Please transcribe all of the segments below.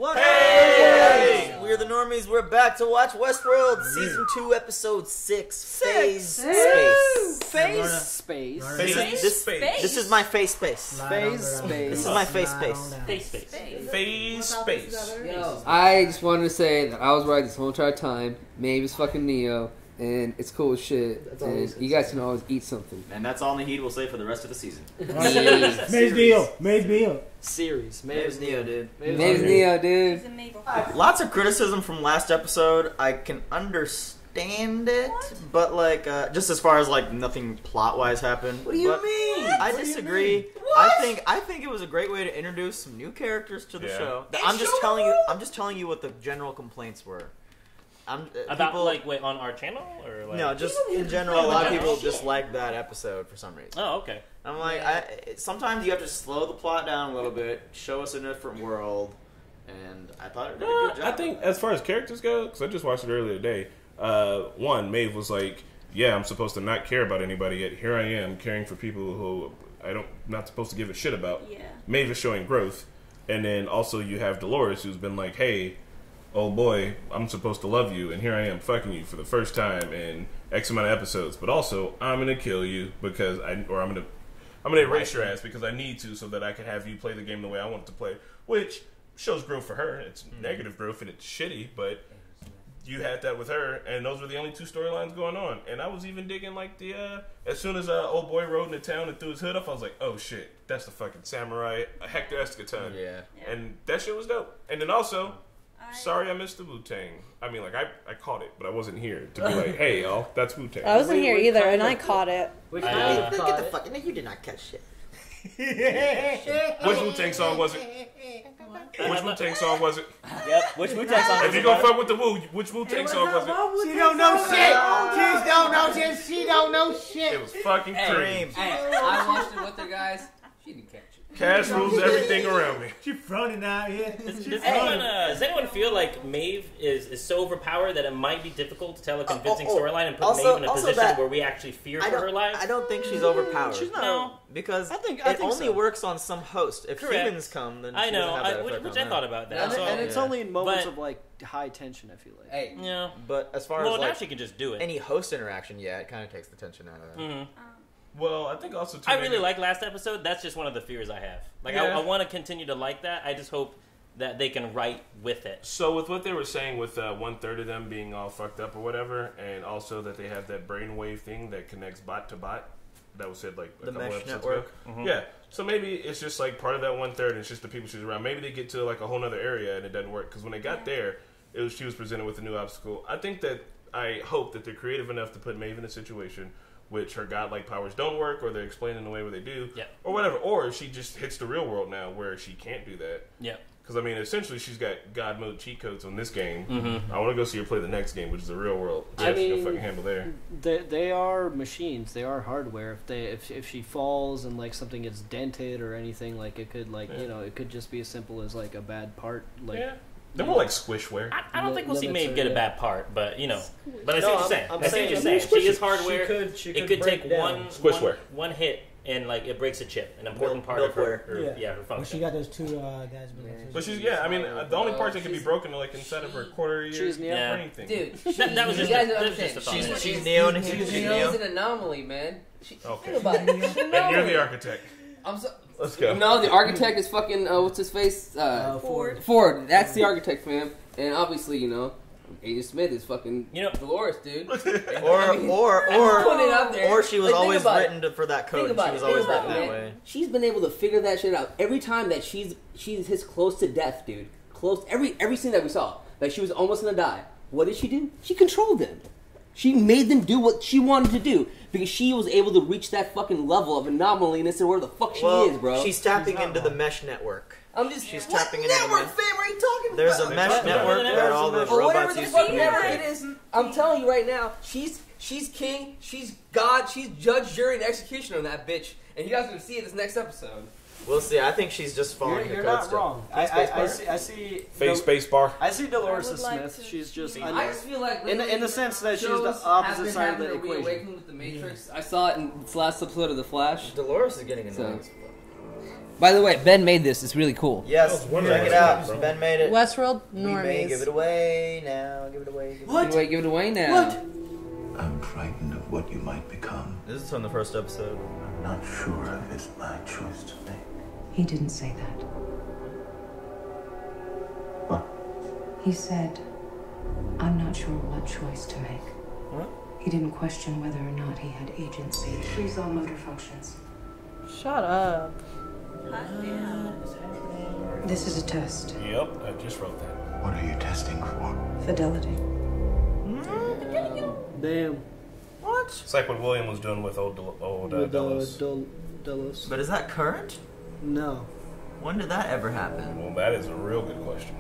What? Hey! We're the Normies. We're back to watch Westworld, Season 2, Episode 6, Phase Space. Phase Space. This is my Phase Space. Phase Space. This is my Phase Space. Phase Space. Phase Space. I just wanted to say that I was right this whole entire time. Maeve is fucking Neo, and it's cool as shit. And you guys can always eat something. And that's all Naheed will say for the rest of the season. Maeve's Neo. Series. Maeve's Neo, dude. Maeve's Neo, dude. Lots of criticism from last episode. I can understand it, but like, just as far as like nothing plot-wise happened. What do you mean? I disagree. I think it was a great way to introduce some new characters to the show. I'm just telling you what the general complaints were. About people, on our channel or like? No, just in general. A lot of people just like that episode for some reason. Oh, okay. I'm like, sometimes you have to slow the plot down a little bit, show us a different world, and I thought it did a good job. I think as far as characters go, because I just watched it earlier today. One, Maeve was like, "Yeah, I'm supposed to not care about anybody, yet here I am caring for people who not supposed to give a shit about." Yeah. Maeve is showing growth, and then also you have Dolores, who's been like, "Hey, oh boy, I'm supposed to love you, and here I am fucking you for the first time in X amount of episodes. But also, I'm gonna kill you because I'm gonna erase your ass because I need to, so that I can have you play the game the way I want it to play." Which shows growth for her. It's negative growth and it's shitty, but you had that with her, and those were the only two storylines going on. And I was even digging like the as soon as old boy rode into town and threw his hood up, I was like, "Oh shit, that's the fucking samurai Hector Escaton." Yeah. And that shit was dope. And then also, sorry I missed the Wu-Tang. I mean, like, I caught it, but I wasn't here to be like, "Hey, y'all, that's Wu-Tang." I wasn't here either, and I caught it. Get the fuck. No, you did not catch shit. Which Wu-Tang song was it? Which Wu-Tang song was it? Yep. Which Wu-Tang song? If you gonna fuck with the Wu, which Wu-Tang song was it? She don't know shit. She don't know shit. It was fucking cream. Hey, I watched it with her, guys. She didn't catch it. Cash rules everything around me. She fronting out here. Does anyone feel like Maeve is so overpowered that it might be difficult to tell a convincing storyline and put Maeve in a position where we actually fear for her life? I don't think she's overpowered. She's not. No. Because I think it only so. works on some host. If Correct. humans come, then I she know, doesn't have that effect which on I them. thought about that. And it's only in moments But- of like high tension, I feel like. Hey, Yeah. But as far Well, as now like she can just do it. any host interaction, it kind of takes the tension out of that. Mhm. Well, I think also too. I really like last episode. That's just one of the fears I have. Like, Yeah. I want to continue to like that. I just hope that they can write with it. So with what they were saying with 1/3 of them being all fucked up or whatever, and also that they have that brainwave thing that connects bot to bot, that was said like a The couple mesh episodes network. ago. Yeah. So maybe it's just like part of that 1/3, and it's just the people she's around. Maybe they get to like a whole other area and it doesn't work, because when they got there, she was presented with a new obstacle. I hope that they're creative enough to put Maeve in a situation which her godlike powers don't work, or they're explained in a way where they do, or whatever. Or if she just hits the real world now where she can't do that. Yeah. Because, I mean, essentially she's got God mode cheat codes on this game. I want to go see her play the next game, which is the real world. See how she's going to fucking handle there. They are machines. They are hardware. If she falls and like something gets dented or anything, like it could it could just be as simple as like a bad part. Like they're more like squishware. I don't think we'll see limits Maeve are, get a yeah. bad part, but but I see what you're saying. I'm I see what you're saying- saying. She is hardware. She it could could take break down. Squishware. one hit and like it breaks a chip, an important part of milkware. her Well, function. she got those two guys. But she's, I mean, the only parts that can be broken are like inside of her quarter ear She's Neo. Yeah. or anything. dude, That was you just guys a- don't that was just understand. a thought. She's Neo and She's an anomaly, man. Okay. Think about it. She's an And you're anomaly. the architect. Let's go. No, the architect is fucking what's his face? Ford. Ford. That's the architect, fam. And obviously, Agent Smith is fucking Dolores, dude. Or putting it out there. or she was Like, think always about it. written for that code. Think about She was it. always Think about written it, that man. way. She's been able to figure that shit out. Every time that she's his close to death, dude. Close every scene that we saw. Like she was almost gonna die. What did she do? She controlled them. She made them do what she wanted to do because she was able to reach that fucking level of anomaliness and where the fuck she is, bro. She's tapping into the mesh network. She's tapping into the network, mesh. fam? Are you talking There's a about? mesh network that all the Or whatever robots the use fuck to network it communicate. is. I'm telling you right now, she's king, she's God, she's judge, jury, and executioner on that bitch. And you guys are gonna see it this next episode. We'll see. I think she's just following You're the code not still. wrong. I see. Face space bar. I see Dolores I would like Smith. to She's just. see- I just feel like in the sense that she's the shows opposite have been side of having the a equation. reawakening with the Matrix. I saw it in this last episode of The Flash. Dolores is getting So- annoying. By the way, Ben made this. It's really cool. Yes, check it out. Ben made it. Westworld, We may Normies. give it away now. Give it away. Give it away now. What? I'm frightened of what you might become. This is from the first episode. I'm not sure if it's my choice to make. He didn't say that. What? He said, I'm not sure what choice to make. What? He didn't question whether or not he had agency. Freeze all motor functions. Shut up. This is a test. Yep, I just wrote that. What are you testing for? Fidelity. Damn. What? It's like what William was doing with old Delos. Delos. But is that current? No. When did that ever happen? Well, that is a real good question.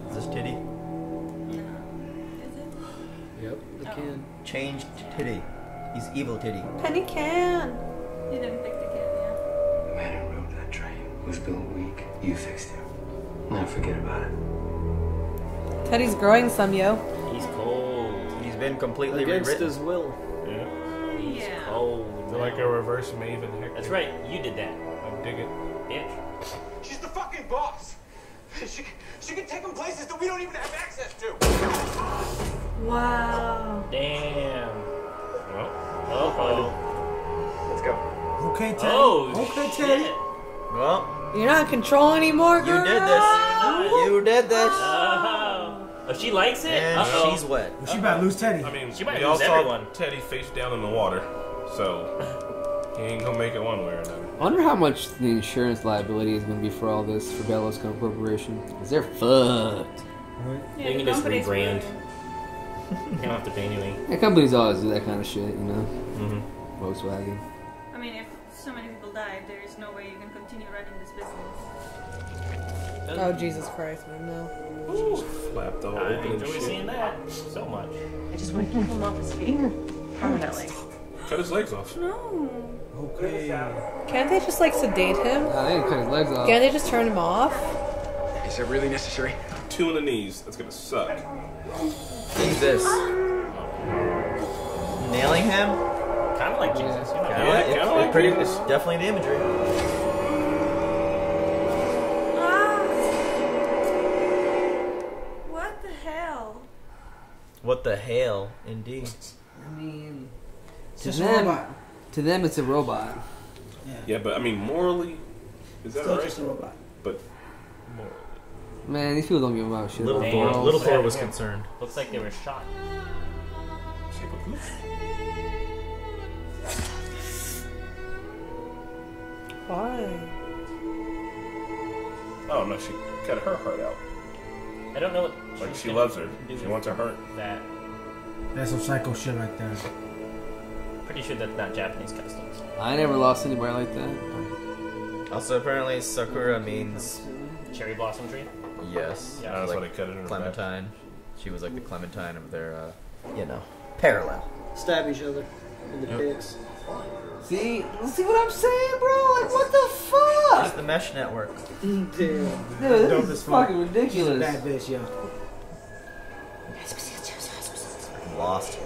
Is this titty? Yep, the can. Changed titty. He's evil titty. Penny can. You didn't pick the kid, yeah. The man who rode that train was built weak. You fixed him. Now forget about it. Teddy's growing some, yo. He's cold. He's been completely Against rewritten. his will. Yeah. He's Yeah. cold. They're like a reverse Maeve and Hector. That's right. You did that, I dig it. bitch. She's the fucking boss. She can take him places that we don't even have access to. Wow. Damn. Well, Oh. Let's go. Okay, Teddy. Oh. Okay, shit. Teddy. Well, You're not in control anymore, you girl. did this. You did this. Oh, she likes it. And Uh-oh. she's wet. She about to lose Teddy. I mean, She might we all lose saw everyone. Teddy face down in the water, so he ain't gonna make it one way or another. I wonder how much the insurance liability is going to be for all this for Delos Corporation. Because they're fucked. They can just rebrand. You don't have to pay anything. Yeah, companies always do that kind of shit, you know? Mm-hmm. Volkswagen. I mean, if so many people died, there is no way you can continue running this business. Oh, Jesus Christ, man, no. Flap the whole I opening enjoy shit. seeing that so much. I just want to keep him off his feet. Permanently. Cut his legs off. No. Okay. Can't they just, like, sedate him? I think cut his legs off. Can't they just turn him off? Is it really necessary? 2 in the knees. That's gonna suck. Eat this. Nailing him? Kind of like Jesus. You know? Yeah, It's kinda like pretty. Jesus. It's definitely the imagery. What the hell? What the hell, indeed. I mean, to Just a them, robot. to them it's a robot. Yeah, but I mean, morally, is that Still right? just a robot. But morally. Man, these people don't give about shit. Little about Thor. morals. Little Thor was concerned. Looks like they were shot. Shape of poof. Why? Oh no, she cut her heart out. I don't know what. Like she's she gonna loves her. do She with wants her heart. That. That's some psycho shit right there. Pretty sure that's not Japanese customs. I never lost anybody like that. Also, apparently, Sakura means Cherry blossom tree. yes. Yeah, That's like why they cut it in her back. Clementine. She was like the Clementine of their, parallel. Stab each other in the dicks. See what I'm saying, bro? Like, what the fuck? It's the mesh network. Damn. Dude, Dope this as is fuck. fucking She's a ridiculous. bad bitch, yo. Lost.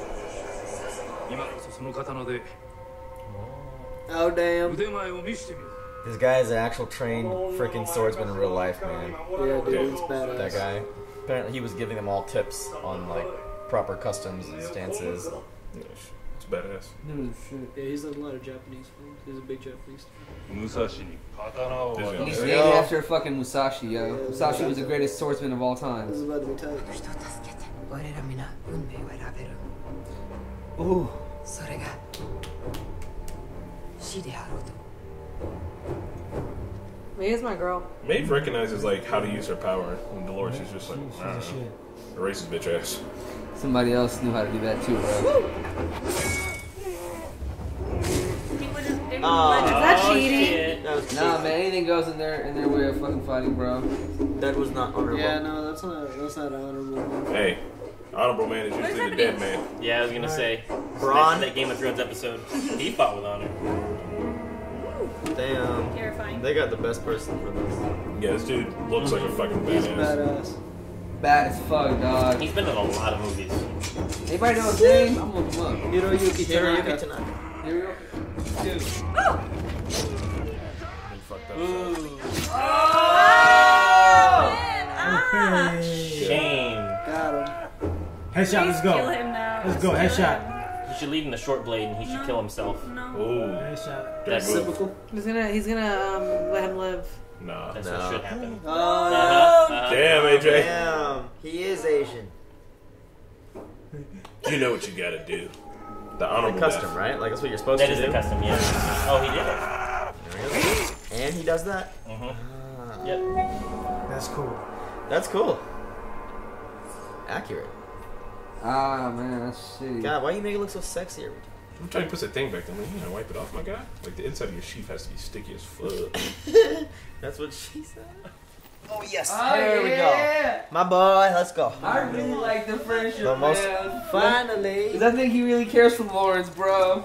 Oh, damn. This guy is an actual trained freaking swordsman in real life, man. Yeah, dude, it's badass. That guy. Apparently, he was giving them all tips on like proper customs and stances. Yeah, it's badass. Dude, shit. Yeah, he's done a lot of Japanese films. He's a big Japanese fan. He's There named after fucking Musashi, yo. Musashi was the greatest swordsman of all This time. is about to be tight. Ooh. Here's my girl. Maeve recognizes like how to use her power, and Dolores is just like, She's a shit. erase his bitch ass. Somebody else knew how to do that too, bro. He wouldn't. They wouldn't Oh. let Is him. that Oh, cheating? shit. That was Nah, man, anything goes in their way of fucking fighting, bro. That was not honorable. Yeah, no, that's not honorable. Hey, honorable man is usually the dead man. Yeah, I was gonna say. Braun. That Game of Thrones episode. He fought with honor. Damn. Terrifying. They got the best person for this. Yeah, this dude looks like a fucking He's badass. badass. Bad as fuck, dog. He's been in a lot of movies. Anybody know his name? I'm gonna look him up. Hiroyuki Hiroyuki Tanaka. Tanaka. Here we go. Dude. He fucked Shame. Got him. Headshot, let's go. Kill him now. Let's go, headshot. You should leave him the short blade and he should kill himself. No. Ooh. Headshot. That's Typical. He's gonna let him live. Nah. That's what should happen. Damn, AJ. Damn, he is Asian. You know what you gotta do. The honorable custom, death. right? Like that's what you're supposed That to is do. the custom, yeah. Oh, he did it. And he does that. Yep. That's cool. That's cool. Accurate. Ah, man, that's shitty. God, why do you make it look so sexy every time? I'm trying to put that thing back there. Like, you know, wipe it off, my guy. Like the inside of your sheath has to be sticky as fuck. That's what she said. Oh yes, Oh, there we go. My boy, let's go. I really like the friendship, The most- man. Finally. Because I think he really cares for Lawrence, bro.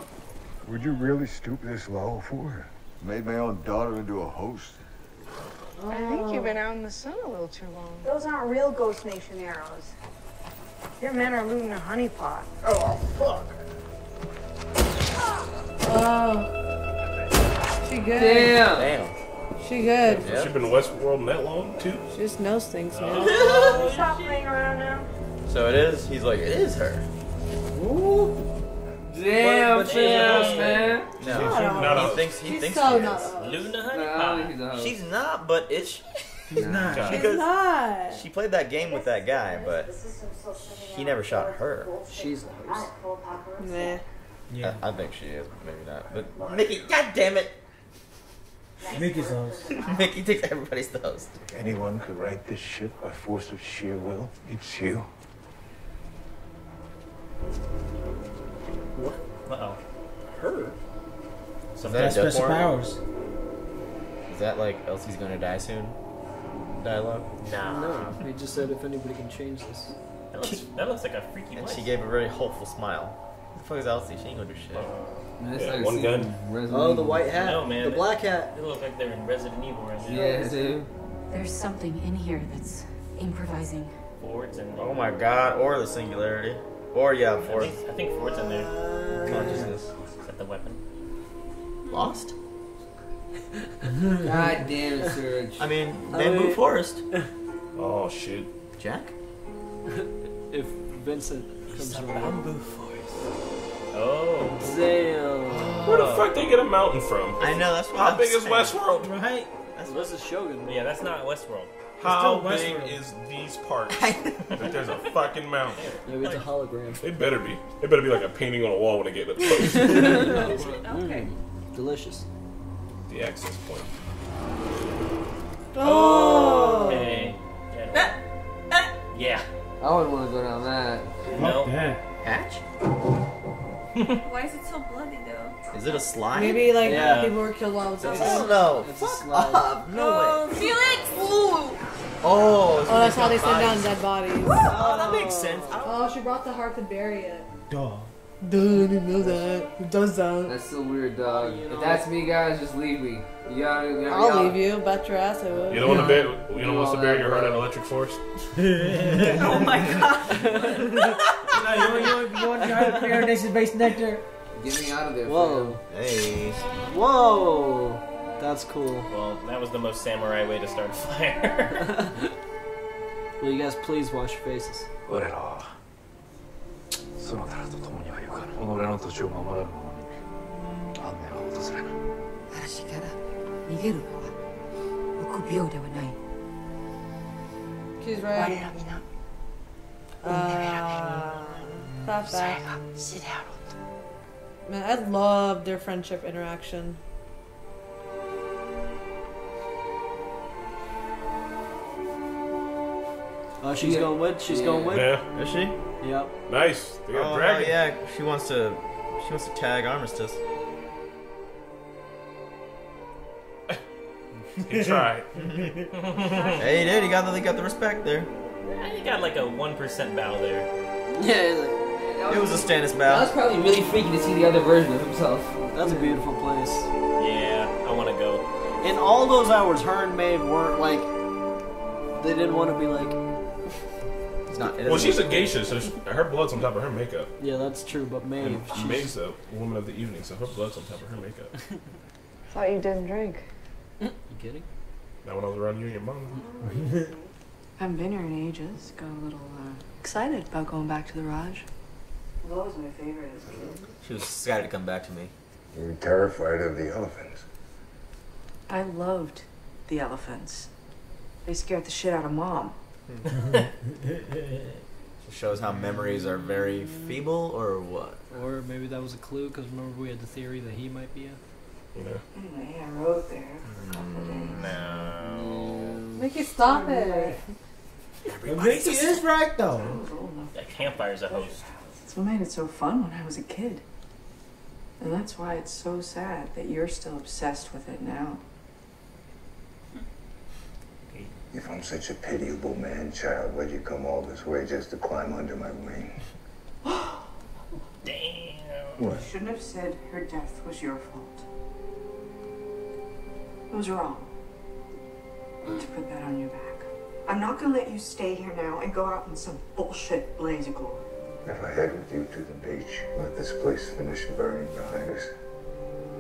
Would you really stoop this low for her? Made my own daughter into a host. I think you've been out in the sun a little too long. Those aren't real Ghost Nation arrows. Your men are looting a honeypot. Oh fuck. Oh. She good. Damn. Damn. She good. So she been in Westworld that long too? She just knows things now. Stop playing around now. So it is. He's like, it is her. Damn, But she's fam, a man. No, not a- he thinks She's she so is. not. Luna No, I don't think he's a host. She's not, but it's. She's not. God. She's Because not. she played that game with that guy, but he never shot her. She's the host. Nah. Yeah. I think she is, but maybe not. But Mickey, god damn it, Mickey's host. Mickey takes everybody's host. If anyone could right this ship by force of sheer will, it's you. Uh-oh. Her? Is That's that a death special warrant? powers. Is that like Elsie's gonna die soon? Dialogue? Nah. No, he just said if anybody can change this. That looks like a freaky And place. she gave a very hopeful smile. Who the fuck is Elsie? She ain't gonna do shit. Man, it's Yeah, like one seeing gun. Resident Oh, the Evil. white hat. No, man. The black hat. They look like they're in Resident Evil right now. Yeah, dude. There's something in here that's improvising. Ford's in there. Oh my god, or the singularity. Or yeah, I fourth. think Ford's in there. Consciousness. Is that the weapon? Lost? God damn it, Serge. I mean, Bamboo Forest. Oh shit. Jack? If Vincent comes around. Oh. Damn. Where the fuck they get a mountain from? I know, that's what How I'm big is saying. Westworld? Right? This is Shogun. Yeah, that's not Westworld. How still big Westworld. is these parts? That there's a fucking mountain. Maybe it's a hologram. It better be. It better be like a painting on a wall when I get up close. Okay. Delicious. The access point. Oh. Hey. Yeah. I wouldn't want to go down that. No. Fuck that. Hatch? Why is it so bloody though? Is it a slide? Maybe like Yeah. people were killed while it was I like don't know. It's a Fuck slide. up. No way. Felix! Ooh! Oh, Oh, that's how they send down dead bodies. Oh, that makes sense. Oh, she brought the heart to bury it. Dog. Duh, I didn't know that. Who does that? That's so weird, dog. If that's me, guys, just leave me. I'll leave you. Bet your ass I would. You don't want to bury. You don't want to bury your heart in electric force. Oh my god. You want to try to figure out nation-based nectar? Get me out of there. Whoa. Hey. Whoa. That's cool. Well, that was the most samurai way to start a fire. Will you guys please wash your faces? 我らはその誰と共には行かぬ。己の土地を守らぬ者に安寧は訪れぬ。私から逃げるのは臆病ではない。 She's 我 right. ら皆運命選び Not にそれ bad. が死であろうと。 Man, I love their friendship interaction. Oh, she's going with. She's going with. Yeah. Is she? Yep. Nice. They got Oh, dragon. yeah. She wants to tag Armistice. He tried. Hey, he did. He got the respect there. He got like a 1% bow there. Yeah. It was a Stannis That was bow. probably really freaky to see the other version of himself. That's a beautiful place. Yeah, I want to go. In all those hours, her and Maeve weren't like. They didn't want to be like. It's not. Well, she's a geisha, so her blood's on top of her makeup. Yeah, that's true. But Maeve, And Maeve's a woman of the evening, so her blood's on top of her makeup. Thought you didn't drink. You kidding? Not when I was around you and your mom. Haven't been here in ages. Got a little excited about going back to the Raj. It was always my favorite as a kid. She was excited to come back to me. You were terrified of the elephants. I loved the elephants. They scared the shit out of Mom. Shows how memories are very feeble, or what? Or maybe that was a clue, because remember we had the theory that he might be a... Yeah. Anyway, I wrote there. No. Mickey, stop it. Mickey is right though. That campfire's a host. That's what made it so fun when I was a kid. And that's why it's so sad that you're still obsessed with it now. If I'm such a pitiable man-child, why'd you come all this way just to climb under my wing? Damn. What? You shouldn't have said her death was your fault. It was wrong to put that on your back. I'm not gonna let you stay here now and go out in some bullshit blaze of glory. If I head with you to the beach, let this place finish burning behind us.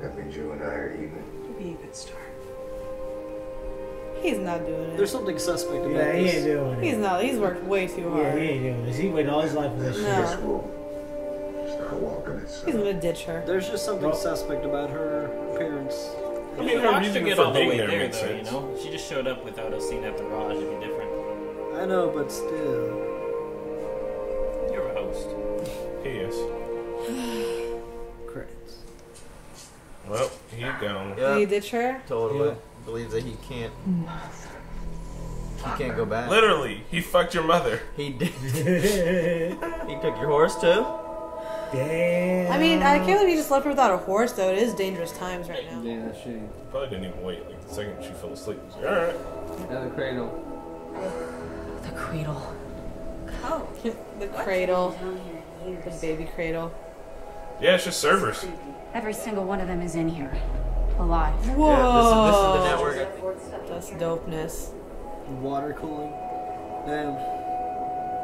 That means you and I are even. It'll be a good start. He's not doing it. There's something suspect about Yeah, he this. ain't doing it. He's not. He's worked way too Yeah, hard. he ain't doing this. He waited all his life for this shit. This will start walking itself. He's gonna ditch her. There's just something suspect about her appearance. I mean, her Raj reason took it for all the being way there there, makes though, sense. you know? She just showed up without us seeing at the Raj. It'd be different. I know, but still. You're a host. Yes. Credits. Well, he gone. Did he ditch her? Totally. Yeah. Believes that he can't. He can't go back. Literally, he fucked your mother. He did. He took your horse too? Damn. I mean, I can't believe he just left her without a horse, though. It is dangerous times right now. Yeah, that's shitty. Probably didn't even wait. Like the second she fell asleep, he was like, alright. Yeah, the cradle. The cradle. Oh. The cradle. The baby cradle. Yeah, it's just servers. Every single one of them is in here. Alive. Whoa. Yeah, this is the network. That's dopeness. Water cooling. Damn.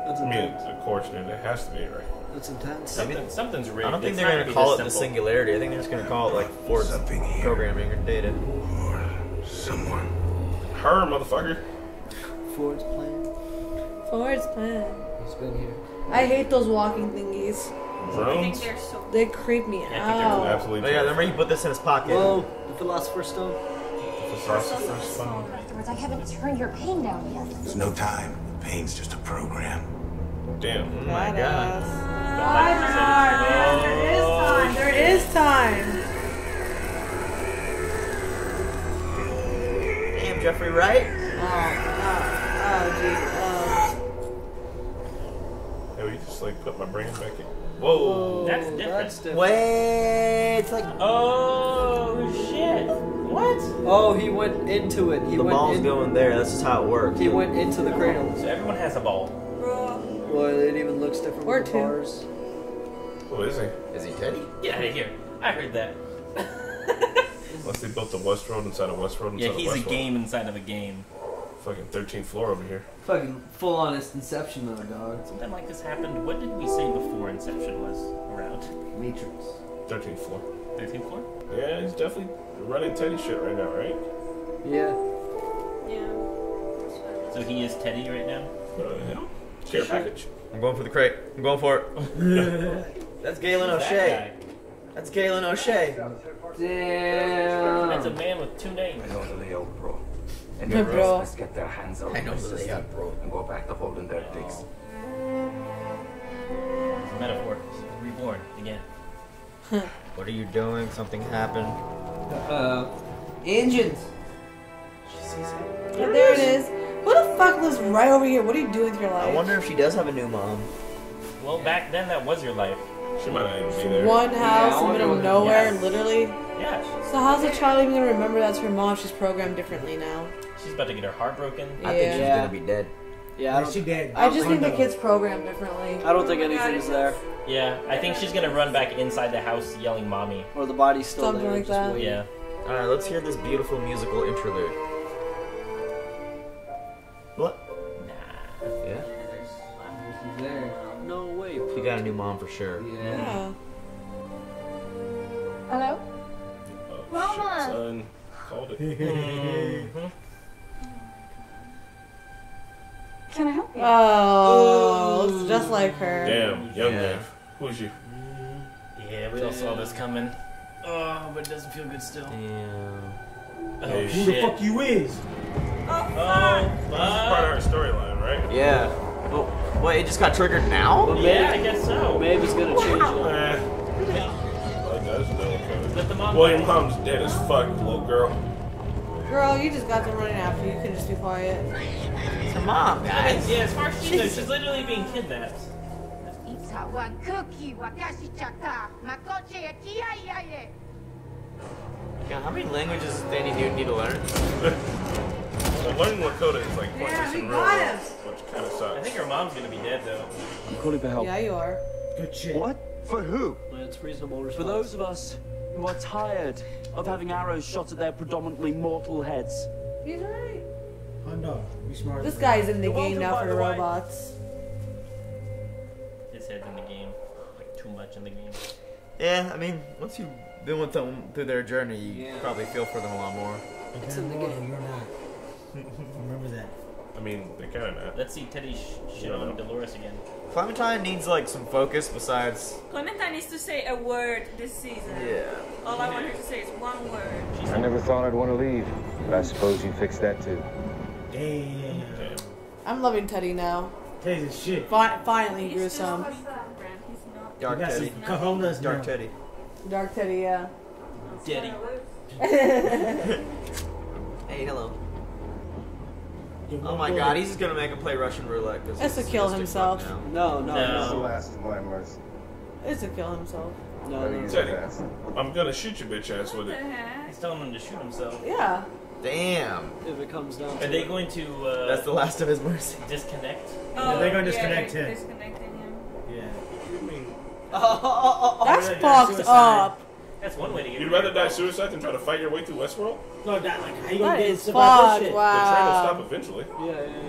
That's I mean, intense. of course, dude, it has to be, right? That's intense. Something's rigged. I don't think It's they're not going to be call it this the simple. singularity. I think they're just going to call it like force programming or data. Or someone. Her, motherfucker. Ford's plan. Ford's plan. He's been here. I hate those walking thingies. I think Drones? they're so. They creep me I think they're out. Absolutely. Oh yeah, remember he put this in his pocket. Whoa, the Philosopher's Stone. The Philosopher's Stone. Afterwards, I haven't turned your pain down yet. There's no time. The pain's just a program. Damn. Oh my god. There is time. There is time. Damn, Jeffrey Wright. Oh, gee. Yeah, we just like put my brain back in. Whoa. That's different. Wait, it's like Oh, shit. What? Oh, he went into it. He the went ball's in, going there. That's just how it works. He went into the cradle. So everyone has a ball. Well, it even looks different Or with the two. bars. Who is he? Is he Teddy? Get out of here. I heard that. Unless they built a Westworld inside of Westworld inside Yeah, of he's a Westworld. game inside of a game. Fucking 13th floor over here. Fucking full honest Inception though, dog. Something like this happened. What did we say before Inception was around? Matrix. 13th floor. 13th floor? Yeah, he's definitely running Teddy shit right now, right? Yeah. Yeah. So he is Teddy right now? Yeah. Care package. I'm going for the crate. I'm going for it. That's Galen Who's that O'Shea. guy? That's Galen O'Shea. Damn. That's a man with two names. I know the layout, bro. And Bro. the girls must get their hands on I know my the system layout, bro. and go back to holding their dicks. It's a metaphor. Reborn again. What are you doing? Something happened. Engines. Yeah, there it is. Who the fuck lives right over here? What do you do with your life? I wonder if she does have a new mom. Well, back then that was your life. She might not even be there. One house in the middle of nowhere, Yes. literally. Yeah. So how's a child even gonna remember that's her mom? She's programmed differently now. She's about to get her heart broken. I think she's Yeah. gonna be dead. Yeah, I don't, She dead. I just think the kid's programmed differently. I don't think anything's there. Yeah, I think she's gonna run back inside the house yelling "mommy." Or the body's still Something there. like just that. waiting. Yeah. Alright, let's hear this beautiful musical interlude. What? Yeah? She's there. No way. She got a new mom for sure. Yeah. Yeah. Hello? Oh, Mama. shit, son. Called it. Can I help you? Oh, it's just like her. Damn, young Maeve. Who's you? Yeah, we all saw this coming. Oh, but it doesn't feel good still. Yeah. Oh, Hey, Who the fuck you is? Oh, this is part of her storyline, right? Yeah. Well, it just got triggered now? But yeah, I guess so. Maybe it's gonna change Well, your mom's dead as fuck, little girl. Girl, you just got them running after you. You can just be quiet. It's her mom, guys. Yeah, as far as she knows, she's literally being kidnapped. God, how many languages does Danny Dude need to learn? Well, learning Lakota is like pointless in real life, which kind of sucks. I think her mom's gonna be dead though. I'm calling for help. Yeah, you are. Good shit. What? For who? It's reasonable response. For those of us who are tired of having arrows shot at their predominantly mortal heads. He's right. Hondo, be smart. This guy's in the You're game welcome, now by for the the way. robots. His head's in the game. Like, too much in the game. Yeah, I mean, once you've been with them through their journey, you probably feel for them a lot more. It's in the game. You're not. Remember that. I mean, they kind of not. Let's see Teddy shit on Dolores again. Clementine needs like some focus besides. Clementine needs to say a word this season. Yeah. All I want her to say is one word. I never thought I'd want to leave, but I suppose you fixed that too. Damn. I'm loving Teddy now. Teddy's shit. Finally, he grew some. Dark You got Teddy. some cojones Dark now. Teddy. Dark Teddy, yeah. Teddy. Hey, hello. Oh my god, he's just gonna make him play Russian roulette. It's to kill himself. No. The last of my mercy. It's to kill himself. No. Teddy, I'm gonna shoot your bitch ass with it. He's telling him to shoot himself. Yeah. Damn. If it comes down to Are they going to That's the last of his mercy. disconnect? Yeah, they're gonna disconnect him. Disconnecting him. Yeah. That's fucked up. That's one way to get You'd rid of rather die it. suicide than try to fight your way through Westworld? No, that like how you That gonna get is survive this fucked. shit? The train will Wow. stop eventually.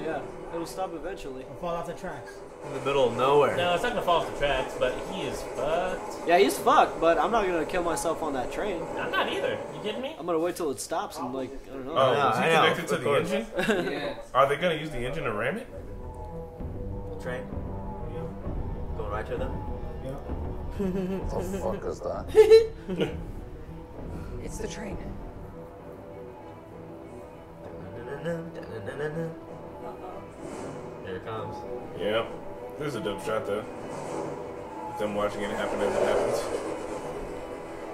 Yeah. It'll stop eventually. I'll fall off the tracks. In the middle of nowhere. No, it's not gonna fall off the tracks, but he is fucked. Yeah, he's fucked, but I'm not gonna kill myself on that train. I'm not either. You kidding me? I'm gonna wait till it stops and like I don't know. Oh, Yeah, is he I know. connected to Of the course. engine? Yeah. Are they gonna use the engine to ram it? Train. Going right to them. What the fuck is that? It's the train. Here it comes. Yeah. This is a dope shot though. With them watching it happen as it happens.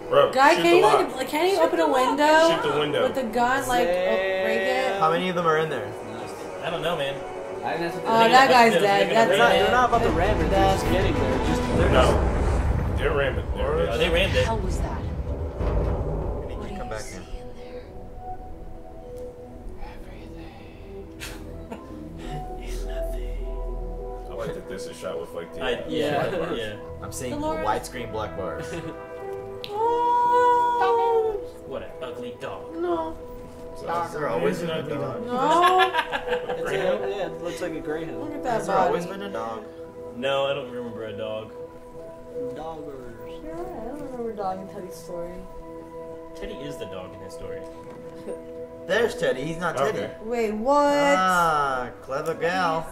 Bro, Guy, shoot can you the lock. like, can you open a window? Shoot the window. With the gun, like, break it? How many of them are in there? I don't know, man. I didn't have to Oh, that guy's dead. That's They're not dead. about to ram it. They're just getting there. They're No. They're ramming. Oh, they rammed it. How was that? We need you to come back now. I like that this is shot with like the Yeah. I'm seeing Dolores. widescreen black bars. Oh, What an ugly dog. no. They're always been a dog. No. yeah, it looks like a greyhound. Look at that Has there always body. been a dog? No, I don't remember a dog. Doggers. You're right. I don't remember Dog and Teddy's story. Teddy is the dog in his story. There's Teddy. He's not Teddy. Okay. Wait, what? Ah, clever gal.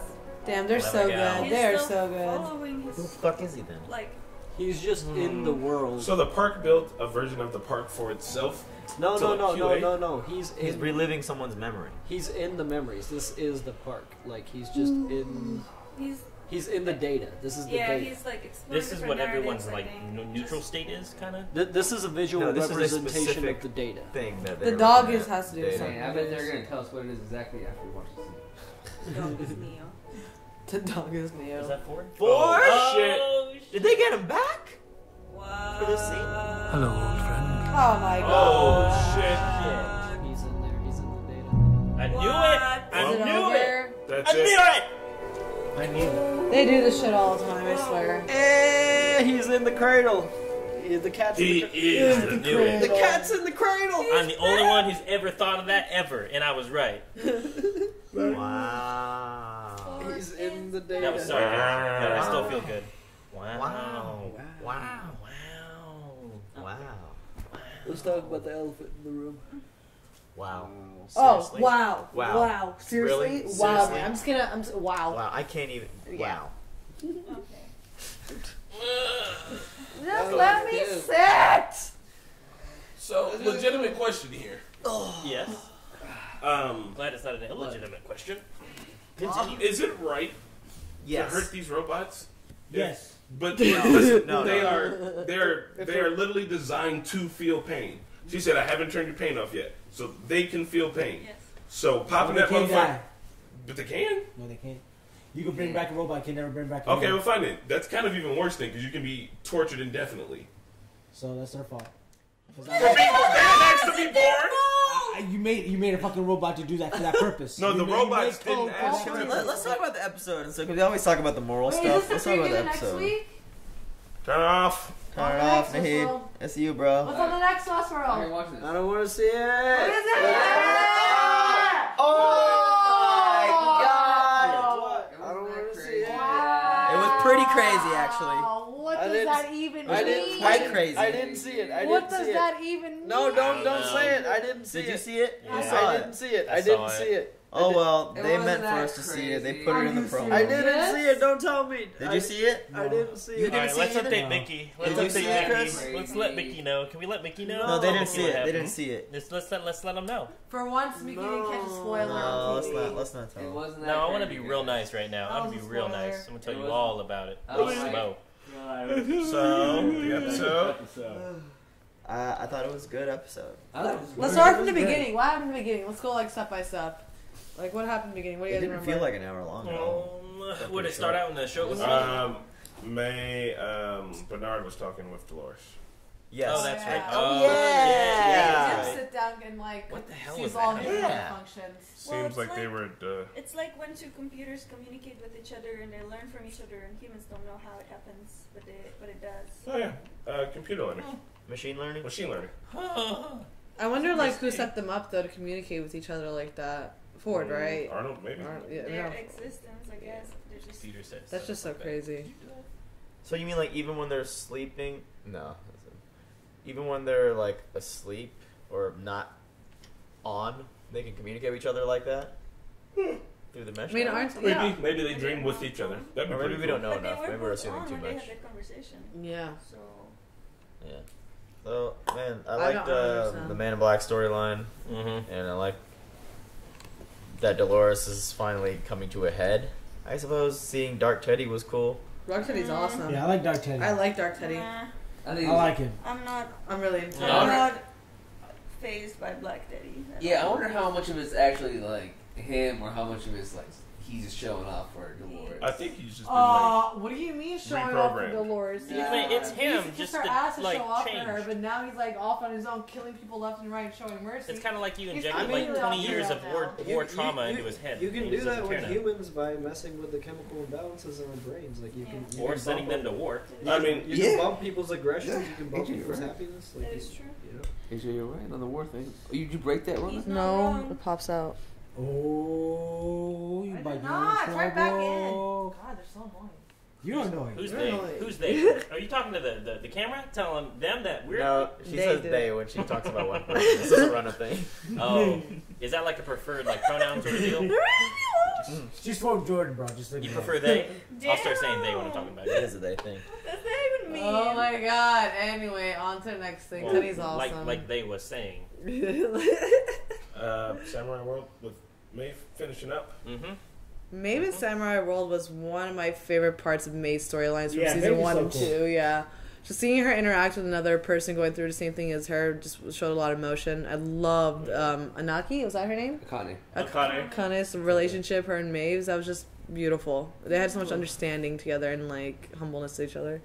Damn, they're so Clever gal. good. They're He's so still good. following Who the his, fuck is he then? like, He's just in the world. So the park built a version of the park for itself? No. He's He's reliving someone's memory. He's in the memories. This is the park. Like he's just in. He's in the data. This is the yeah, data. he's like exploring This is different what everyone's narratives, like I think. neutral state is, kind of. This is a visual No, this is a representation specific of the data. Thing that The they're dog looking is at. has to do with Data. something. I bet they're gonna tell us what it is exactly after we watch the scene. Dog is Neo. The dog is Neo. Is that Ford? Ford? Oh, shit. Did they get him back Wow. for this scene? Hello, old friend. Oh my god. Oh, shit. He's in there. He's in the data. I knew What? it. I Is it knew over? it. That's I knew it. it. I knew it. They do this shit all the time, I swear. He's in the cradle. The cat's He in the is cradle. the newest. The cat's in the cradle. I'm the only one who's ever thought of that ever, and I was right. Wow. He's in the data. That was sarcasm, but I still feel good. Wow. Wow. Wow. Wow. Wow. Let's talk about the elephant in the room. Wow. Oh, wow. Wow. Wow. Seriously? Really? Wow. Seriously? Wow. Wow, I can't even. Wow. Just let me sit! So, legitimate question here. Yes. Glad it's not an illegitimate question. Continue. Is it right Yes. to hurt these robots? Yes. But No, they are literally designed to feel pain. She said, "I haven't turned your pain off yet, so they can feel pain." Yes. So popping But that they can't motherfucker, die. but they can. No, they can't. You can bring back a robot, can never bring back a Okay, robot. well, fine then. That's kind of even worse thing because you can be tortured indefinitely. So that's their fault. For being asked to be born. You made a fucking robot to do that for that purpose. No, the robots didn't ask Can to. let's talk about the episode. Because we always talk about the moral stuff. Let's talk about the episode. Turn it off. Turn it off, Nahid. It's you, bro. What's on the next Westworld? I don't want to see it. What is it? Oh my god! I don't want to see it. It was pretty crazy, actually. What does that even mean? Quite crazy. I didn't see it. What does that even mean? No, don't say it. I didn't see it. Did you see it? Yeah. You saw I it. didn't see it. I didn't see it. Oh well, It they wasn't meant for that us to see it. They crazy. put it in the promo. I didn't see it. Don't tell me. Did you see it? I didn't see You it. didn't Alright, see let's it? update Mickey. Let's Did you update see it, Mickey. Chris? Let's let Mickey know. Can we let Mickey know? No, they didn't Mickey see what it. They happened. didn't see it. Let's let them know. For once, Mickey didn't catch a spoiler No, on TV. let's not tell It them. wasn't that No, I want to crazy, be real guys. nice right now. That I'm gonna was be a real spoiler. nice. I'm gonna tell It you wasn't- all about it. Oh, Slow. So the episode. I thought it was a good episode. Let's start from the beginning. What happened in the beginning? Let's go like step by step. Like what happened in the beginning? What do you It guys didn't remember? feel like an hour long at all. Would it start out in the show? Bernard was talking with Dolores. Yes. Oh, that's right. Oh, Yeah. yeah. Sit down and like What the hell sees is all that? his Yeah. functions. Well, Seems it's like they like- were at It's like when two computers communicate with each other and they learn from each other, and humans don't know how it happens, but it does. Oh yeah, computer learning, Machine learning? machine learning. I wonder like who set them up though to communicate with each other like that. Ford, right? Arnold, maybe. Yeah, Their no. existence, I guess. They're just Peter said That's just so crazy. So you mean like even when they're sleeping? No. Even when they're like asleep or not on, they can communicate with each other like that? Through the mesh? I mean, network? aren't Maybe they dream with each other. That'd be Or maybe pretty we cool. don't know But they enough. were Maybe we're both assuming on too when they much. had that conversation. Yeah. So Yeah. So man, I I liked don't understand. the Man in Black storyline, Mm-hmm. and I like that Dolores is finally coming to a head. I suppose seeing Dark Teddy was cool. Dark Teddy's awesome. Yeah, I like Dark Teddy. I like Dark Teddy. nah, I think I like him. I'm really into Yeah. I'm it. not phased by Black Teddy. Yeah, I wonder how much of it's actually like him, or how much of it's like he's just showing off for Dolores. I think he's just been like. What do you mean showing off for reprogrammed. Dolores? I mean, it's him, He just her to, ass to like, show off change. for her, but now he's like off on his own, killing people left and right, and showing mercy. It's kind of like you He's injected completely like 20 off years his of own war now. trauma into his head. You can and do he that doesn't with care now. humans by messing with the chemical imbalances in our brains. Like you can, you Or can sending bump them to war. I mean, you can bump people's aggressions. You can bump Yeah. people's happiness. Like That you- is true. Yeah. AJ, you're right on the war thing. Oh, you break that one? He's not No, wrong. it pops out. Oh, you I might did be not. in Try back in. trouble. God, they're so annoying. You're annoying. Who's You're they? annoying. Who's they? Are you talking to the camera? Telling them that we're... No, she They says did they it. when she talks about one person. This is a run of thing. Oh. Is that like a preferred like pronoun sort of deal? She's from Jordan, bro. Just You prefer they? I'll start saying they when I'm talking about It it. is a they thing. That's not even mean. Oh my god. Anyway, on to the next thing. Well, Teddy's awesome. Like they was saying. Samurai World with Maeve finishing up. Mm-hmm. Maeve in Samurai World was one of my favorite parts of May's storylines from Yeah, season Maeve is 1 so and cool. 2. Yeah. Just seeing her interact with another person going through the same thing as her just showed a lot of emotion. I loved Anaki, was that her name? Akane. Akane's relationship, her and Maeve's, that was just beautiful. They had so much understanding together and like humbleness to each other.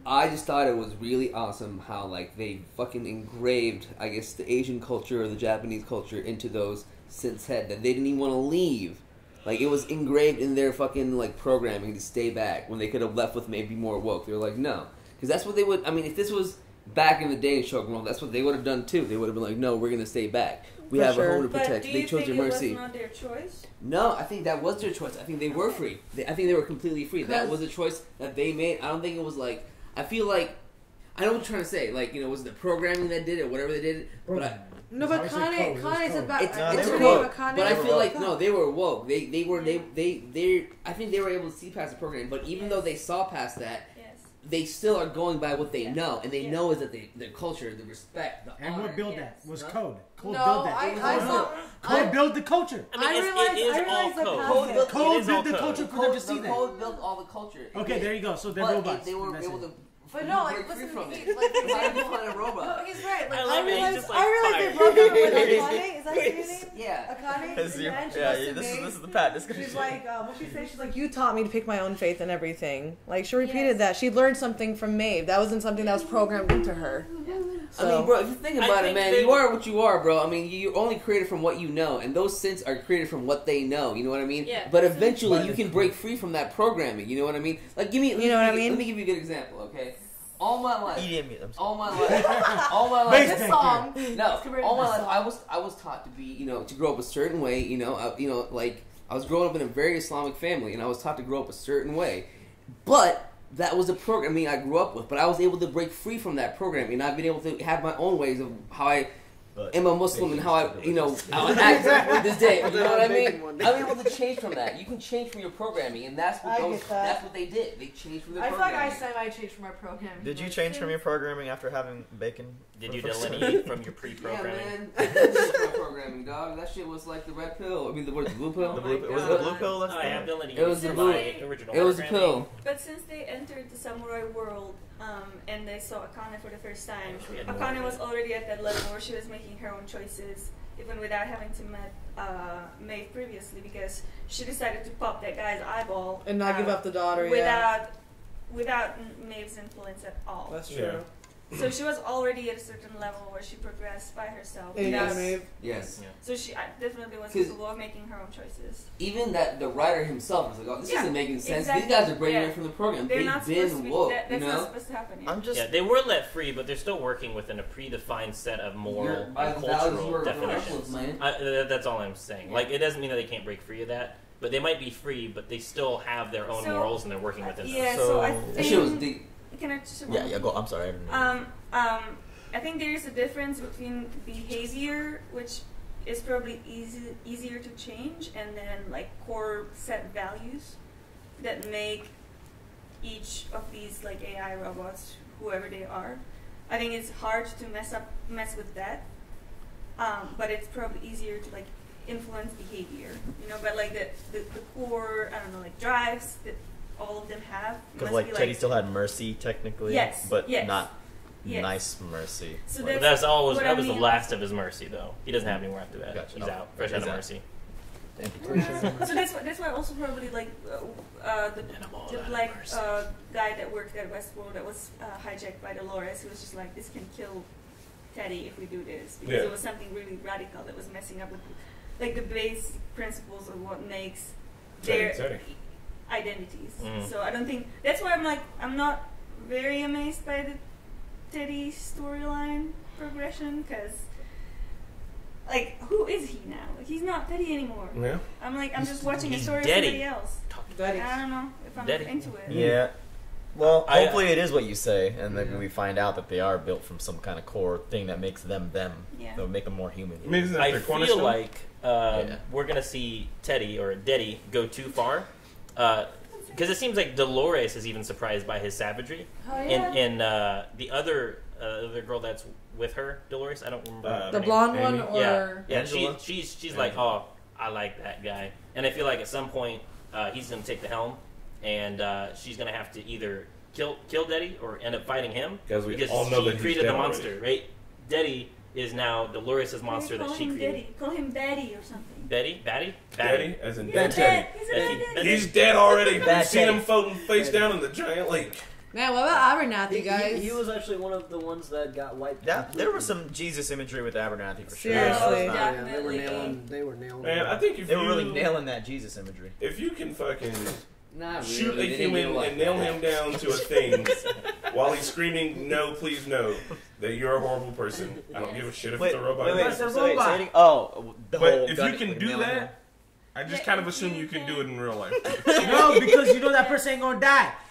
I just thought it was really awesome how like they fucking engraved, I guess, the Asian culture or the Japanese culture into those Synth's head that they didn't even want to leave. Like it was engraved in their fucking like programming to stay back when they could have left with maybe more woke. They were like, no, because that's what they would. I mean, if this was back in the day in Shogun World, that's what they would have done too. They would have been like, no, we're gonna stay back. We For have sure. a home to But protect. do They you chose think their it mercy. was not their choice? No, I think that was their choice. I think they were free. I think they were completely free. That was a choice that they made. I don't think it was like. I feel like I know what you're trying to say. Like, was it the programming that did it, whatever they did? No, but Kane is about. It's woke. But I feel like no, they were woke. They I think they were able to see past the programming. But even though they saw past that, they still are going by what they know, and they know is that their culture, the respect, the and honor. what built that was code. Code No, built that. Code built the culture. I realized Code built the culture for them to see that. Code built all the culture. Okay, there you go. So they're but robots. They were able to. But no, like, listen to me. Like, a robot. No, he's right. Like, I realized like they broke up with Akane. Is that your name? Yeah. Akane? This is the Pat discussion. She's like, what she say? She's like, you taught me to pick my own faith and everything. Like, she repeated that. She learned something from Maeve. That wasn't something that was programmed into her. So, I mean, bro, if you think about it, man, you are what you are, bro. I mean, you're only created from what you know, and those synths are created from what they know. You know what I mean? Yeah. But eventually, you can break free from that programming. You know what I mean? Like, Let me give you a good example, okay? All my life, all my life, this song. No, all my life, I was taught to be, to grow up a certain way. Like I was growing up in a very Islamic family, and I was taught to grow up a certain way. But that was the programming I grew up with. But I was able to break free from that programming, and I've been able to have my own ways of how I am a Muslim and how I act with this day. You know what I mean? I'm able to change from that. You can change from your programming, and that's what they did. They changed from their programming. I feel like I changed from my programming. Did you change from your programming after having bacon? Did you delineate from your pre-programming? Yeah, man. I did pre-programming, dog. That shit was like the red pill. I mean, the blue pill? Was it the blue pill? I have delineated. It was the blue. It was the pill. But since they entered the samurai world, and they saw Akane for the first time, Akane was already at that level where she was making her own choices, even without having to meet Maeve previously, because she decided to pop that guy's eyeball and not give up the daughter. Without Maeve's influence at all. That's true. So she was already at a certain level where she progressed by herself. Yes. So she definitely was capable of making her own choices. Even the writer himself was like, "Oh, this isn't making sense. Exactly. These guys are breaking away from the program. They're They've not been supposed to be, woke. that's not supposed to happen. They were let free, but they're still working within a predefined set of moral and cultural definitions. That's all I'm saying. Like, it doesn't mean that they can't break free of that. But they might be free, but they still have their own morals, and they're working within them. So I think... That shit was deep. Can I just... Yeah, go. I'm sorry. I think there is a difference between behavior, which is probably easier to change, and then like core set values that make each of these like AI robots, whoever they are. I think it's hard to mess with that, but it's probably easier to like influence behavior, but like the core, I don't know, like drives that all of them have. Because like Teddy still had mercy technically, but not nice mercy. So that was the last of his mercy, though. He doesn't have any more after that. Gotcha. He's out, fresh out of mercy. So that's why also probably like the black guy that worked at Westworld that was hijacked by Dolores, who was just like, this can kill Teddy if we do this, because it was something really radical that was messing up with like the basic principles of what makes their identities. So I don't think that's why I'm not very amazed by the Teddy storyline progression, because like, who is he now? Like, he's not Teddy anymore. Yeah. I'm just watching a story of somebody else. I don't know if I'm into it. Yeah. Well, hopefully it is what you say, and then we find out that they are built from some kind of core thing that makes them them. Yeah. That'll make them more human. I feel like we're going to see Teddy or Deddy go too far. Because it seems like Dolores is even surprised by his savagery. Oh, yeah. And the other girl that's with her, Dolores, I don't remember. The blonde one, or she's like, oh, I like that guy. And I feel like at some point he's going to take the helm, and she's going to have to either kill Deddy or end up fighting him because she created the monster, right? Deddy is now Dolores' monster that she created. Call him Daddy or something. Betty? Batty? Daddy? As in dead Teddy. He's He's dead already. You've seen him floating face down in the giant lake. Man, what about Abernathy, guys? He was actually one of the ones that got wiped. Yeah, there was some Jesus imagery with Abernathy for sure. Seriously. They were nailing. Man, I think if they were really nailing that Jesus imagery. If you can fucking shoot really. a human and nail him down to a thing while he's screaming, "No, please, no," that you're a horrible person. I don't give a shit if it's a robot. But if you can do that, I just kind of assume you can do it in real life. No, because you know that person ain't gonna die.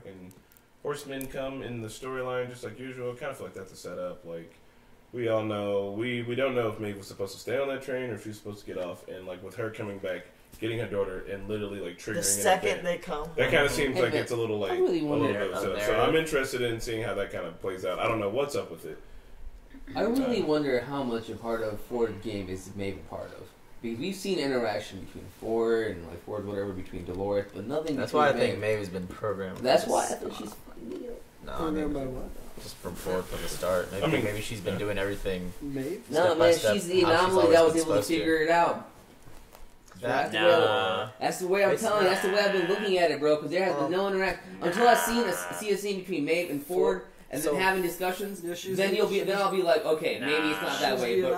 fucking horsemen come in the storyline just like usual. Kind of feel like that's a setup. Like, we all know we don't know if Maeve was supposed to stay on that train or if she was supposed to get off. And like with her coming back, getting her daughter, and literally like triggering the second they come, that kind of seems like it's a little like really a little bit. So I'm interested in seeing how that kind of plays out. I don't know what's up with it. I really wonder how much a part of Ford game is Maeve a part of. Because we've seen interaction between Ford and like Ford whatever between Dolores, but nothing. That's why I think Maeve has been programmed. That's why I think she's. No, I mean, just from Ford from the start. Maybe she's been doing everything. Maeve? No, man, she's the anomaly that was able to figure it out. That's the way I'm telling you. That's the way I've been looking at it, bro. Because there has been no interaction until I see a scene between Maeve and Ford. And then having discussions, then I'll be like, okay, maybe it's not that way. But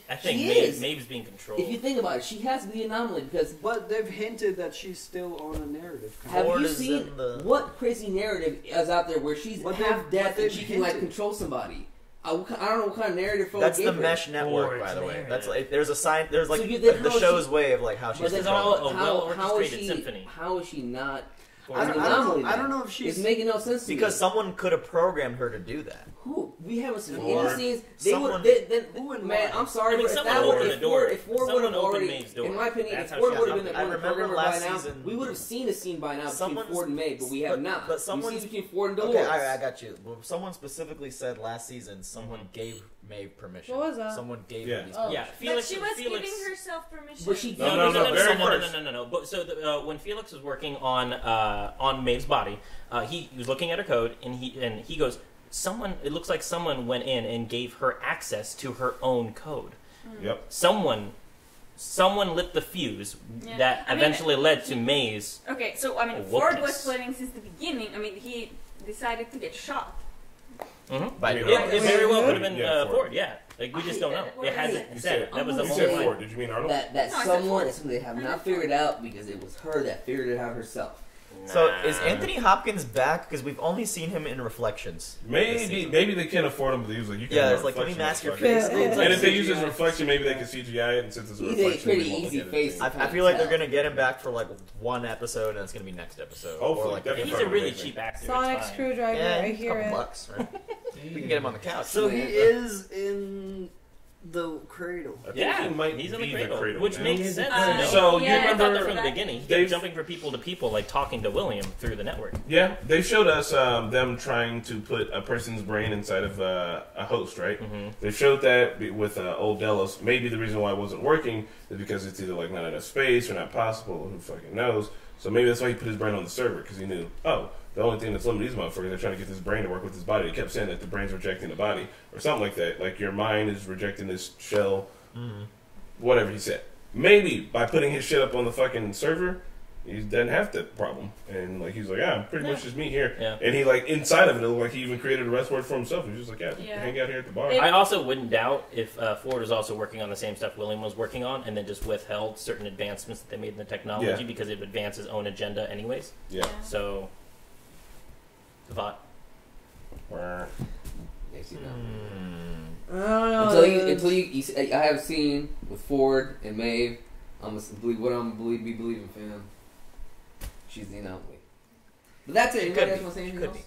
I think Maeve's being controlled. If you think about it, she has to be the anomaly because. But they've hinted that she's still on a narrative. Have you seen what crazy narrative is out there where she's half deaf and she can like control somebody? I don't know what kind of narrative. That's the Mesh Network, by the way. That's like there's a sign. There's like the show's way of like how she's all a well-orchestrated symphony. How is she not? I don't know if she's... It's making no sense to me. Because someone could have programmed her to do that. Who? We haven't seen any scenes. Man, I'm sorry, but if Ford would have already... In my opinion, if Ford would have been a programmer by now, we would have seen a scene by now between Ford and Maeve, but we have not. But someone... We've seen between Ford and Dolores. Okay, I got you. Someone specifically said last season someone gave Maeve permission. What was that? Someone gave her these permissions. Yeah, but she was giving herself permission. But she No. But so when Felix was working on Maeve's body, he was looking at her code, and he goes, it looks like someone went in and gave her access to her own code. Yep. Someone lit the fuse that eventually led to Maeve's. Okay, so I mean, Ford was planning since the beginning. I mean, he decided to get shot. Mm-hmm. It very well could have been Ford. Yeah, like we just don't know. It hasn't said. That was the whole Ford. Did you mean Arnold? That someone they have not figured out because it was her that figured it out herself. So is Anthony Hopkins back? Because we've only seen him in Reflections. Maybe they can't afford him to use like it's like let me mask your face. And if they use his reflection, maybe they can CGI it, and since it's a reflection, pretty easy face. I feel like they're gonna get him back for like one episode, and it's gonna be next episode. Hopefully, he's a really cheap actor. Sonic Screwdriver, I hear it. $2, right? We can get him on the couch. So he is in the Cradle. Yeah, he's in the Cradle, which makes sense. So you remember from the beginning, they're jumping from people to people, like talking to William through the network. Yeah, they showed us them trying to put a person's brain inside of a host, right? Mm-hmm. They showed that with old Delos. Maybe the reason why it wasn't working is because it's either like not enough space or not possible. Who fucking knows? So maybe that's why he put his brain on the server, because he knew, the only thing that's limiting these motherfuckers, they're trying to get this brain to work with his body. He kept saying that the brain's rejecting the body, or something like that. Like, your mind is rejecting this shell, whatever he said. Maybe by putting his shit up on the fucking server, he doesn't have that problem. And, like, he's like, pretty much just me here. Yeah. And he, like, inside of it, it looked like he even created a Westworld for himself. He was just like, hang out here at the bar. I also wouldn't doubt if Ford was also working on the same stuff William was working on, and then just withheld certain advancements that they made in the technology because it would advance his own agenda anyways. Yeah. So... thought. Until you, I have seen with Ford and Maeve. I'm gonna believing, fam. She's the anomaly. But that's it. Anybody else want to say anything else?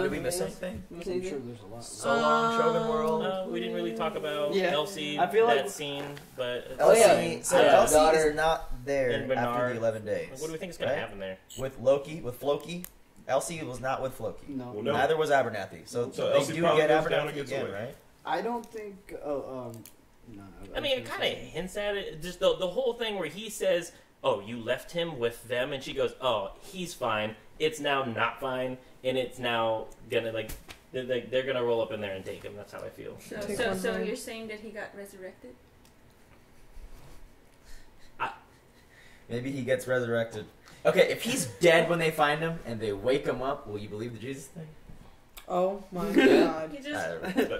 Did we miss anything? I'm sure there's a lot. So long, Shogun World. No, we didn't really talk about Elsie. I feel like that scene, but Elsie is not there and after the 11 days. What do we think is going to happen there? With Floki. Elsie was not with Floki. No. Well, no. Neither was Abernathy. So they Elsie do probably get goes down Abernathy and gets again, away. right? I don't think. No. I mean, it kind of hints at it. Just the whole thing where he says, "Oh, you left him with them," and she goes, "Oh, he's fine. It's now not fine, and it's now gonna they're gonna roll up in there and take him." That's how I feel. So you're saying that he got resurrected? Maybe he gets resurrected. Okay, if he's dead when they find him and they wake him up, will you believe the Jesus thing? Oh my god!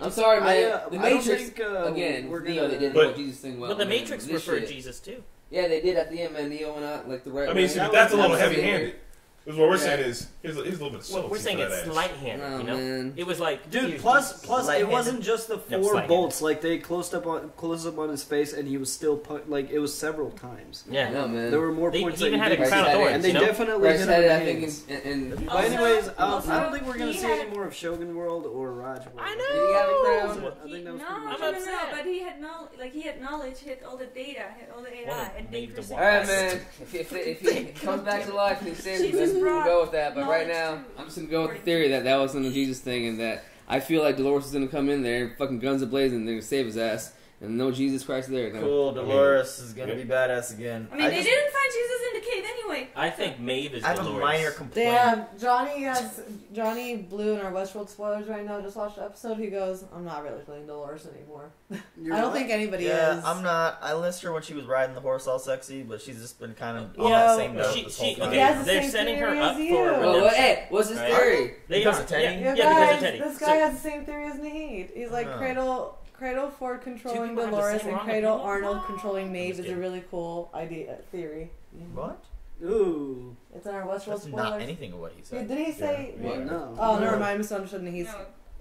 I'm sorry, man. The Matrix again. Neo, they did the Jesus thing well. But the Matrix referred Jesus too. Yeah, they did at the end, man. Neo went out like the right. I mean, that's a little heavy-handed. Because what we're saying is, here's a little bit of Well, we're saying it's light-handed, you know? Man. It was like... Dude, plus it wasn't just the No, 4 slight-handed. bolts. Like, they closed up on his face, and he was still... like, it was several times. Yeah. No, man. There were more They points even that had you a crown of thorns, and they you know? definitely Right, hit said him it, I in think, hands. in But anyways, I also, don't think we're gonna he see had- any more of Shogun World or Raj World. I Did he have a crown? I think that was pretty much No, upset. but he had knowledge, he had all the data, he had all the AI, Well, and made they the perceived Alright, us. man. If he comes back to life and he saves Jesus us, we'll brought go with that. But right knowledge now, to- I'm just gonna go with the theory that wasn't a Jesus thing, and that I feel like Dolores is gonna come in there and fucking guns a-blazing, and they're gonna save his ass, and no Jesus Christ there. No. Cool, Dolores is gonna be badass again. I mean, they didn't find Jesus in the cave anyway. I think Maeve is I have a Dolores. minor complaint. Damn, Johnny Blue in our Westworld spoilers right now just watched the episode. He goes, I'm not really feeling Dolores anymore. I don't think anybody is. I'm not. I missed her when she was riding the horse all sexy, but she's just been kind of on Yeah, that same note she- this whole she- time. okay, He has the they're same setting her theory up as for you. redemption. Well, hey, what's his Right? theory? They Because are, of Teddy? Yeah, Yeah, because guys, of Teddy. this guy So- has the same theory as Nahid. He's like Oh. Cradle Ford controlling people have the Dolores same and wrong Cradle opinion? Arnold controlling Maeve is a kidding. really cool theory. What? Ooh. It's in our Westworld That's spoilers. not anything of what he Yeah, said. did he say? Well, no. Oh, No. never mind. I misunderstood Nahid's.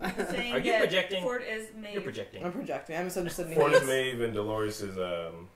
No, saying Are you that projecting? Ford is made. You're projecting. I'm projecting. I misunderstood Ford is Nahid's. Maeve and Dolores is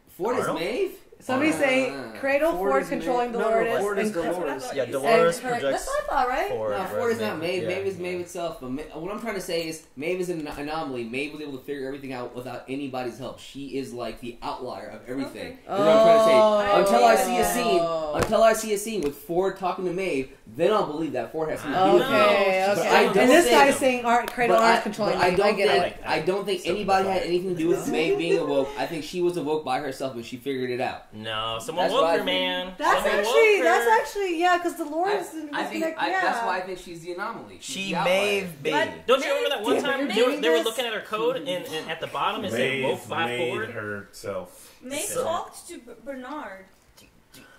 Ford is Arnold? Maeve? Somebody's saying Cradle Ford is controlling Maeve. No, Dolores. Ford is and Dolores. Yeah, And Dolores her- projects. That's what I thought, right? Ford, No, Ford is not Maeve. Yeah. Maeve is Maeve itself. But what I'm trying to say is, Maeve is an anomaly. Maeve was able to figure everything out without anybody's help. She is like the outlier of everything. Okay. That's what I'm trying to say. Until I see a Oh. scene with Ford talking to Maeve, then I'll believe that Ford has something to do with Maeve. Okay, But okay. I don't And this think- guy's saying Cradle But Arnold controlling I Maeve. don't I get think it. I don't think anybody had anything to do with Maeve being awoke. I think she was awoke by herself and she figured it out. No, someone That's woke why I her, think- man. That's Someone actually, woke her. yeah, because Dolores I was think connected. Yeah. that's why I think she's the anomaly. She's She the outlier. Maeve baby. Don't you remember that one Yeah, time but they were you're looking at her code and at the bottom it said Maeve woke by made Ford? herself. Maeve So- talked to Bernard.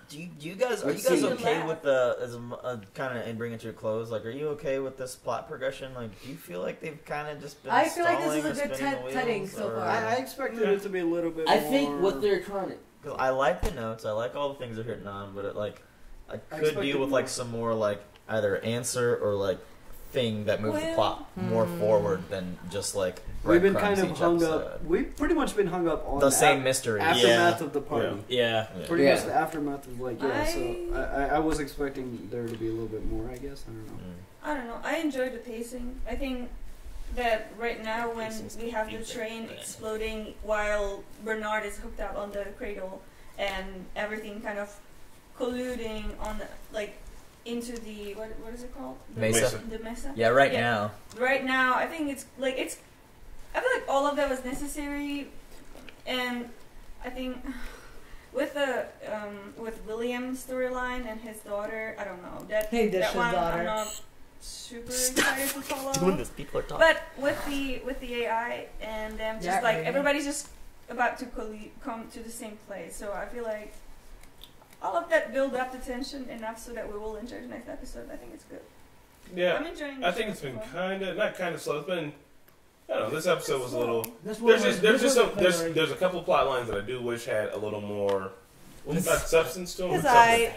Do you guys are you Let's guys see. okay with the as a kind of and bring it to a close? Like, are you okay with this plot progression? Like, do you feel like they've kind of just been? I feel like this stalling is a or good spinning the tetting wheels, so or- far. I expected it to be a little bit I more... think what they're trying to. Cause I like the notes, I like all the things they're hitting on, but it like I could expected deal with more. like some more like either answer or like thing that moves the Well- plot more forward than just like We've been kind breadcrumbs of each hung episode. up... We've pretty much been hung up on The same mystery. aftermath Yeah. of the party. Yeah. Pretty Yeah. much the aftermath of like, yeah, so I was expecting there to be a little bit more, I guess. I don't know. I don't know. I enjoyed the pacing. I think that right now when Pacing's we have the confusing, train but- exploding while Bernard is hooked up on the cradle and everything kind of colluding on the, like into the what is it called? The Mesa. The mesa. Yeah, right now. Right now, I think it's I feel like all of that was necessary, and I think with the with William's storyline and his daughter, I don't know that Hey, Dish's that one daughter. I'm not super excited to follow. Doing this, people are talking. But with the AI and them just Yeah, like maybe. everybody's just about to come to the same place, so I feel like all of that build up the tension enough so that we will enjoy the next episode. I think it's good. Yeah, I'm enjoying. I the think show it's been so far. not kind of slow. It's been, I don't know. This episode was a little. This There's was- just this some was a there's a couple plot lines that I do wish had a little more, not substance to them. It's but something. alright.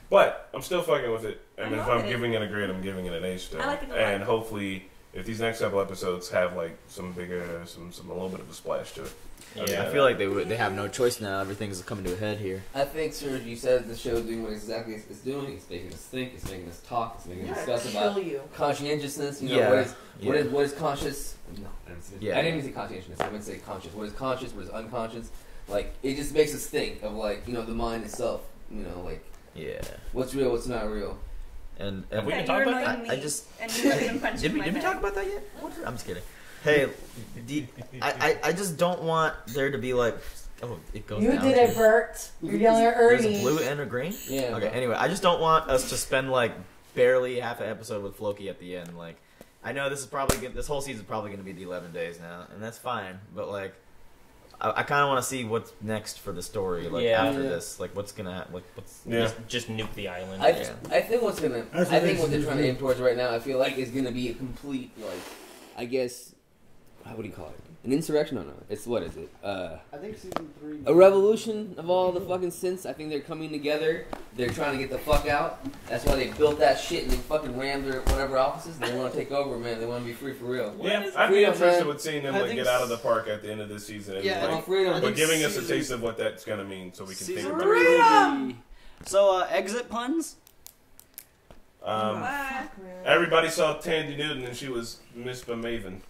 But I'm still fucking with it. And I'm if loving I'm it. giving it a grade, I'm giving it an A still. I like it a lot. And hopefully, if these next couple episodes have like some bigger, a little bit of a splash to it. Yeah, I feel like they have no choice now. Everything's coming to a head here. I think, sir, you said the show's doing what exactly it's doing. It's making us think. It's making us talk. It's making us discuss about Kill you. conscientiousness. You know, Yeah. what is conscious? No, I didn't say, Yeah. I didn't even say conscientiousness. I meant to say conscious. What is conscious? What is unconscious? Like, it just makes us think of, like, you know, the mind itself. You know, like, Yeah. what's real, what's not real. And Have we Yeah, even talked you're about that? annoying I me, just and you haven't punched did we my back. talk about that yet? I'm just kidding. Hey, I just don't want there to be like, oh, it goes You down. did it, Bert. You're yelling at There's Ernie. a blue and a green. Yeah. Okay. Anyway, I just don't want us to spend like barely half an episode with Floki at the end. Like, I know this is probably this whole season is probably going to be the 11 days now, and that's fine. But like, I kind of want to see what's next for the story. Like Yeah. after Yeah. this, like what's gonna what's Yeah. Just nuke the island. I think what's gonna. That's I what think what they're it's trying to gonna aim towards right now. I feel like is gonna be a complete, like, I guess, what do you call it? An insurrection? No. It's what is it? I think season 3. A revolution of all the fucking synths. I think they're coming together. They're trying to get the fuck out. That's why they built that shit and they fucking rammed their whatever offices. They want to take over, man. They want to be free for real. Yeah, I'd be interested with seeing them like get out of the park at the end of this season. Yeah, like, freedom. But giving us a taste of what that's gonna mean, so we can think about it. So, exit puns. Everybody saw Tandy Newton and she was Miss Maven.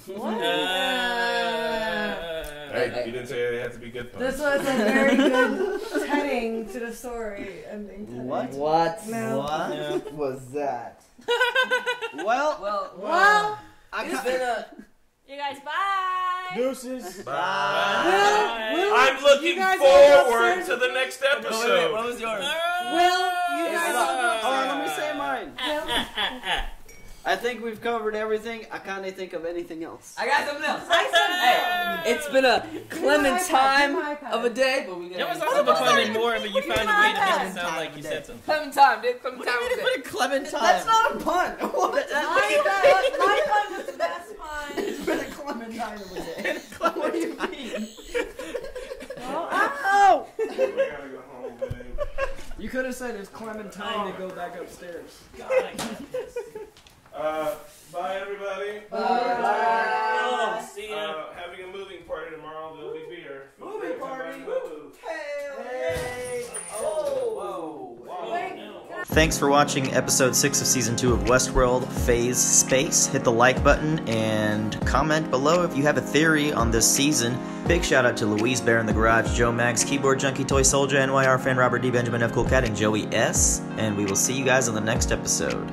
What? Hey, you didn't say they had to be good puns. This was a very good heading to the story. What? No. What was that? Well. It's been a. You guys, bye. Deuces. Bye. Will, I'm looking forward to the next episode. Wait, what was yours? Will, you guys Hold on, let me say mine. I think we've covered everything. I kind of think of anything else. I got something else. Hey, it's been a clementine of a day, but we got. It was also becoming more, but you found a way to make it sound like you said something. Clementine, dude. Clementine of a day. Clementine. That's not a pun. My pun was the best pun. It's been a clementine of a day. What do you mean? Oh! We gotta go home, babe. You could have said it's Clementine to go back upstairs. God, I got this. Bye everybody. Bye. See ya. Having a moving party tomorrow. There'll be beer. Moving party. Hey. Oh. Whoa. Thanks for watching episode 6 of season 2 of Westworld Phase Space. Hit the like button and comment below if you have a theory on this season. Big shout out to Louise Bear in the Garage, Joe Mags, Keyboard Junkie, Toy Soldier, NYR fan, Robert D, Benjamin F, Cool Cat, and Joey S. And we will see you guys on the next episode.